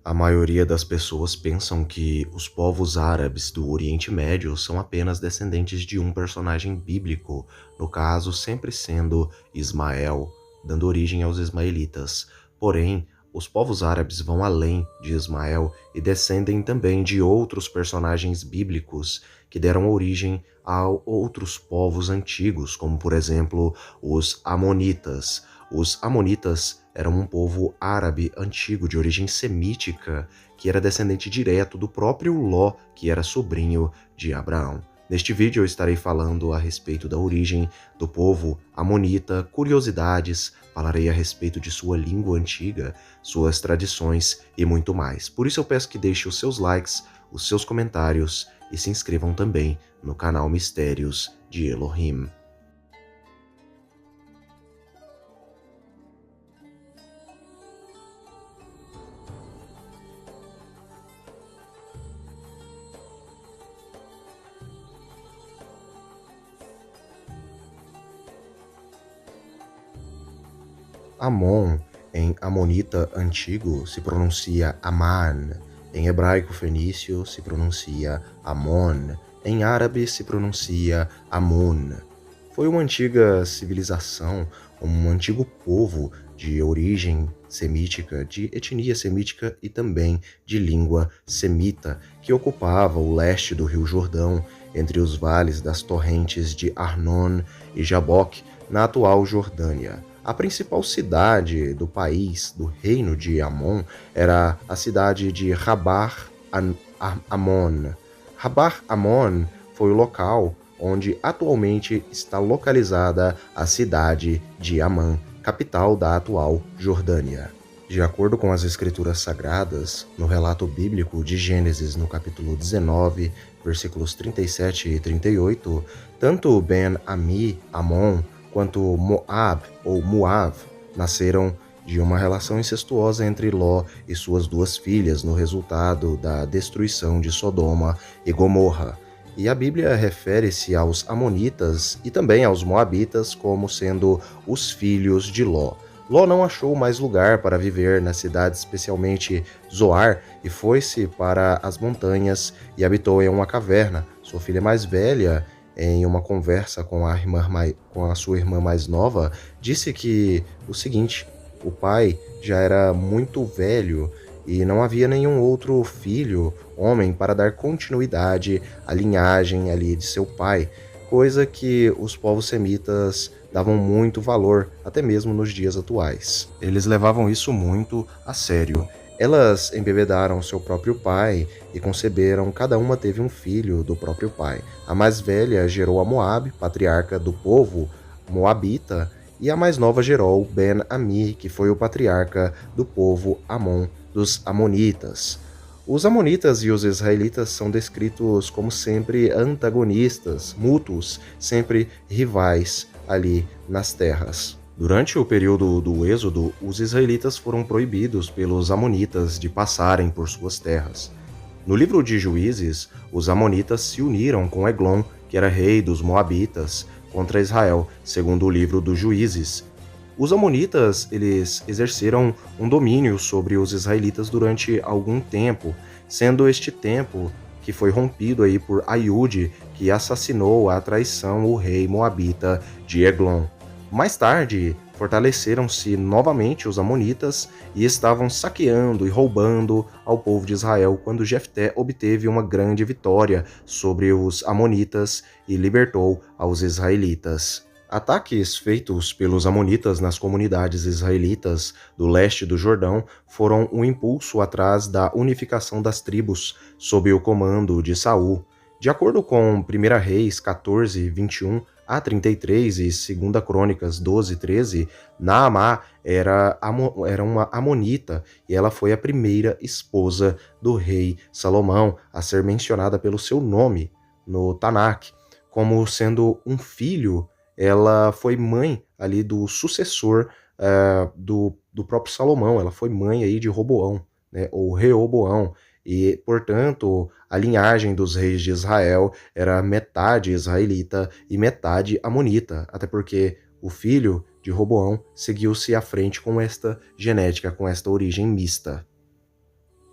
A maioria das pessoas pensam que os povos árabes do Oriente Médio são apenas descendentes de um personagem bíblico, no caso, sempre sendo Ismael, dando origem aos ismaelitas. Porém, os povos árabes vão além de Ismael e descendem também de outros personagens bíblicos que deram origem a outros povos antigos, como por exemplo os Amonitas. Os Amonitas eram um povo árabe antigo de origem semítica que era descendente direto do próprio Ló, que era sobrinho de Abraão. Neste vídeo eu estarei falando a respeito da origem do povo amonita, curiosidades, falarei a respeito de sua língua antiga, suas tradições e muito mais. Por isso eu peço que deixe os seus likes, os seus comentários e se inscrevam também no canal Mistérios de Elohim. Amon, em amonita antigo, se pronuncia Aman. Em hebraico fenício, se pronuncia Amon. Em árabe, se pronuncia Amun. Foi uma antiga civilização, um antigo povo de origem semítica, de etnia semítica e também de língua semita, que ocupava o leste do Rio Jordão, entre os vales das torrentes de Arnon e Jaboque, na atual Jordânia. A principal cidade do país, do reino de Amon, era a cidade de Amon. Rabar Amon foi o local onde atualmente está localizada a cidade de Amã, capital da atual Jordânia. De acordo com as escrituras sagradas, no relato bíblico de Gênesis, no capítulo 19, versículos 37 e 38, tanto Ben-Ami, Amon, quanto Moab ou Moav nasceram de uma relação incestuosa entre Ló e suas duas filhas no resultado da destruição de Sodoma e Gomorra. E a Bíblia refere-se aos Amonitas e também aos Moabitas como sendo os filhos de Ló. Ló não achou mais lugar para viver na cidade, especialmente Zoar, e foi-se para as montanhas e habitou em uma caverna. Sua filha mais velha, em uma conversa com a sua irmã mais nova, disse que o seguinte: o pai já era muito velho e não havia nenhum outro filho, homem, para dar continuidade à linhagem ali de seu pai, coisa que os povos semitas davam muito valor, até mesmo nos dias atuais. Eles levavam isso muito a sério. Elas embebedaram seu próprio pai e conceberam, cada uma teve um filho do próprio pai. A mais velha gerou a Moabe, patriarca do povo moabita, e a mais nova gerou Ben-Ami, que foi o patriarca do povo Amon, dos Amonitas. Os Amonitas e os israelitas são descritos como sempre antagonistas, mútuos, sempre rivais ali nas terras. Durante o período do Êxodo, os israelitas foram proibidos pelos amonitas de passarem por suas terras. No livro de Juízes, os amonitas se uniram com Eglon, que era rei dos moabitas, contra Israel, segundo o livro dos Juízes. Os amonitas, eles exerceram um domínio sobre os israelitas durante algum tempo, sendo este tempo que foi rompido aí por Aiude, que assassinou à traição o rei moabita de Eglon. Mais tarde, fortaleceram-se novamente os amonitas e estavam saqueando e roubando ao povo de Israel quando Jefté obteve uma grande vitória sobre os amonitas e libertou aos israelitas. Ataques feitos pelos amonitas nas comunidades israelitas do leste do Jordão foram um impulso atrás da unificação das tribos sob o comando de Saul. De acordo com 1 Reis 14, 21 a 33 e 2 Crônicas 12, 13, Naamá era uma amonita e ela foi a primeira esposa do rei Salomão a ser mencionada pelo seu nome no Tanakh, como sendo um filho. Ela foi mãe ali do sucessor do próprio Salomão, ela foi mãe aí de Roboão, né, ou Reoboão, e, portanto, a linhagem dos reis de Israel era metade israelita e metade amonita, até porque o filho de Roboão seguiu-se à frente com esta genética, com esta origem mista.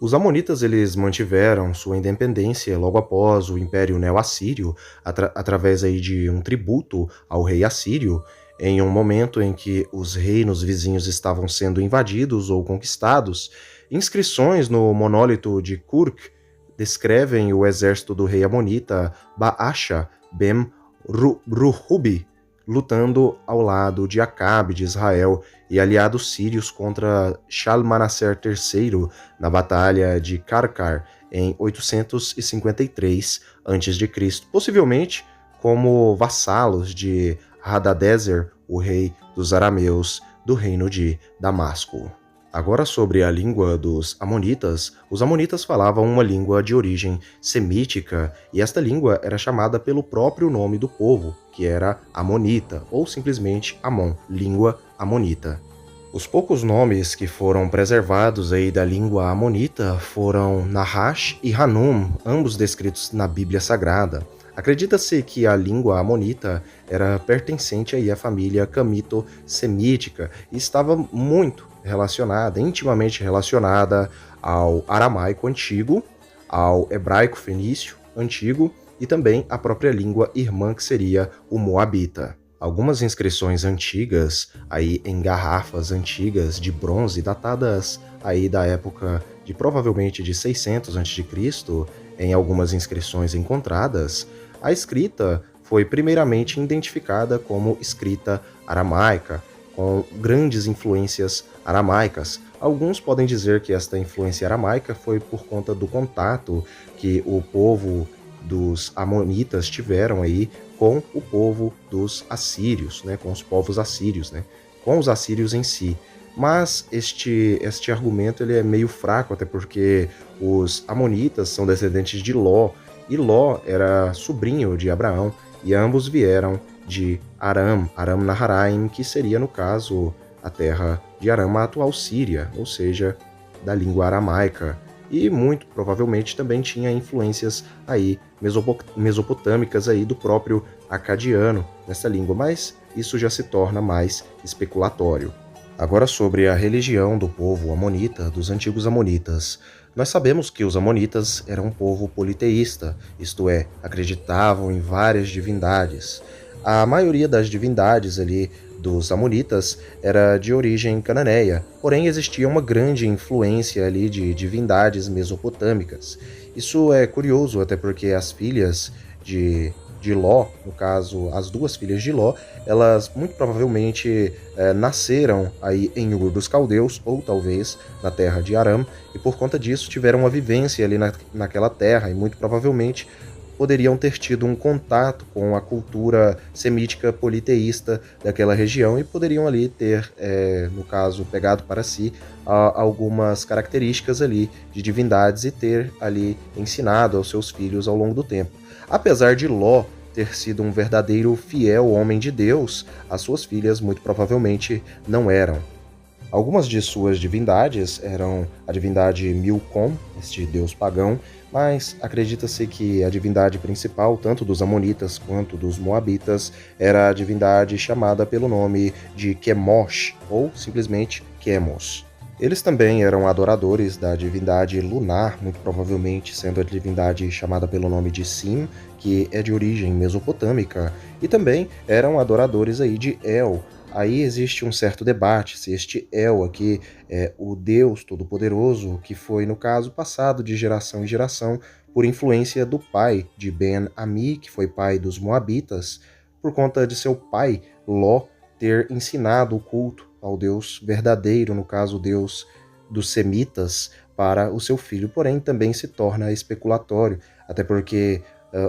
Os amonitas eles mantiveram sua independência logo após o Império Neo-Assírio, através aí de um tributo ao rei assírio, em um momento em que os reinos vizinhos estavam sendo invadidos ou conquistados. Inscrições no monólito de Kurk descrevem o exército do rei amonita Baasha ben Ruhubi lutando ao lado de Acabe de Israel e aliados sírios contra Shalmaneser III na Batalha de Karkar em 853 a.C., possivelmente como vassalos de Hadadezer, o rei dos arameus do reino de Damasco. Agora sobre a língua dos amonitas, os amonitas falavam uma língua de origem semítica e esta língua era chamada pelo próprio nome do povo, que era Amonita, ou simplesmente Amon, língua amonita. Os poucos nomes que foram preservados aí da língua amonita foram Nahash e Hanum, ambos descritos na Bíblia Sagrada. Acredita-se que a língua amonita era pertencente aí à família camito-semítica e estava intimamente relacionada ao aramaico antigo, ao hebraico fenício antigo e também à própria língua irmã que seria o moabita. Algumas inscrições antigas, aí em garrafas antigas de bronze, datadas aí da época de provavelmente de 600 a.C., em algumas inscrições encontradas, a escrita foi primeiramente identificada como escrita aramaica, com grandes influências aramaicas. Alguns podem dizer que esta influência aramaica foi por conta do contato que o povo dos amonitas tiveram aí com o povo dos assírios, né, com os povos assírios, né, com os assírios em si. Mas este argumento ele é meio fraco, até porque os amonitas são descendentes de Ló, e Ló era sobrinho de Abraão, e ambos vieram de Aram Naharaim, que seria, no caso, a terra de Aram, a atual Síria, ou seja, da língua aramaica. E muito provavelmente também tinha influências aí mesopotâmicas aí do próprio acadiano nessa língua, mas isso já se torna mais especulatório. Agora sobre a religião do povo amonita, dos antigos amonitas. Nós sabemos que os amonitas eram um povo politeísta, isto é, acreditavam em várias divindades. A maioria das divindades ali dos amonitas era de origem cananeia, porém existia uma grande influência ali de divindades mesopotâmicas. Isso é curioso, até porque as filhas de Ló, no caso, as duas filhas de Ló, elas muito provavelmente nasceram aí em Ur dos Caldeus, ou talvez na terra de Aram, e por conta disso tiveram uma vivência ali naquela terra, e muito provavelmente poderiam ter tido um contato com a cultura semítica politeísta daquela região e poderiam ali ter, no caso, pegado para si algumas características ali de divindades e ter ali ensinado aos seus filhos ao longo do tempo. Apesar de Ló ter sido um verdadeiro fiel homem de Deus, as suas filhas muito provavelmente não eram. Algumas de suas divindades eram a divindade Milcom, este deus pagão, mas acredita-se que a divindade principal, tanto dos amonitas quanto dos moabitas, era a divindade chamada pelo nome de Chemosh, ou simplesmente Chemos. Eles também eram adoradores da divindade lunar, muito provavelmente sendo a divindade chamada pelo nome de Sim, que é de origem mesopotâmica, e também eram adoradores aí de El. Aí existe um certo debate se este El aqui é o Deus Todo-Poderoso, que foi, no caso, passado de geração em geração por influência do pai de Ben-Ami, que foi pai dos Moabitas, por conta de seu pai, Ló, ter ensinado o culto ao Deus verdadeiro, no caso, o Deus dos semitas, para o seu filho. Porém, também se torna especulatório, até porque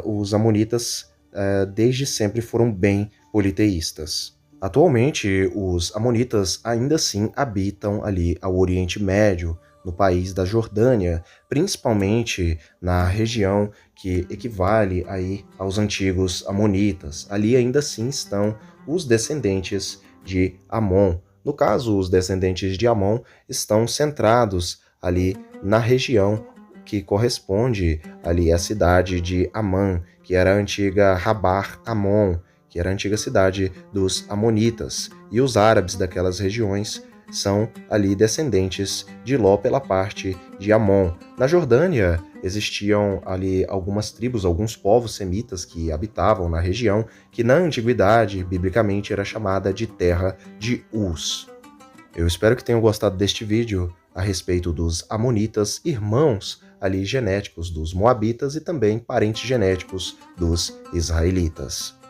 os amonitas desde sempre foram bem politeístas. Atualmente, os amonitas ainda assim habitam ali ao Oriente Médio, no país da Jordânia, principalmente na região que equivale aí aos antigos amonitas. Ali ainda assim estão os descendentes de Amon. No caso, os descendentes de Amon estão centrados ali na região que corresponde ali à cidade de Amã, que era a antiga Rabar Amon, que era a antiga cidade dos Amonitas, e os árabes daquelas regiões são ali descendentes de Ló pela parte de Amon. Na Jordânia existiam ali algumas tribos, alguns povos semitas que habitavam na região, que na antiguidade, biblicamente, era chamada de terra de Uz. Eu espero que tenham gostado deste vídeo a respeito dos amonitas, irmãos ali genéticos dos moabitas e também parentes genéticos dos israelitas.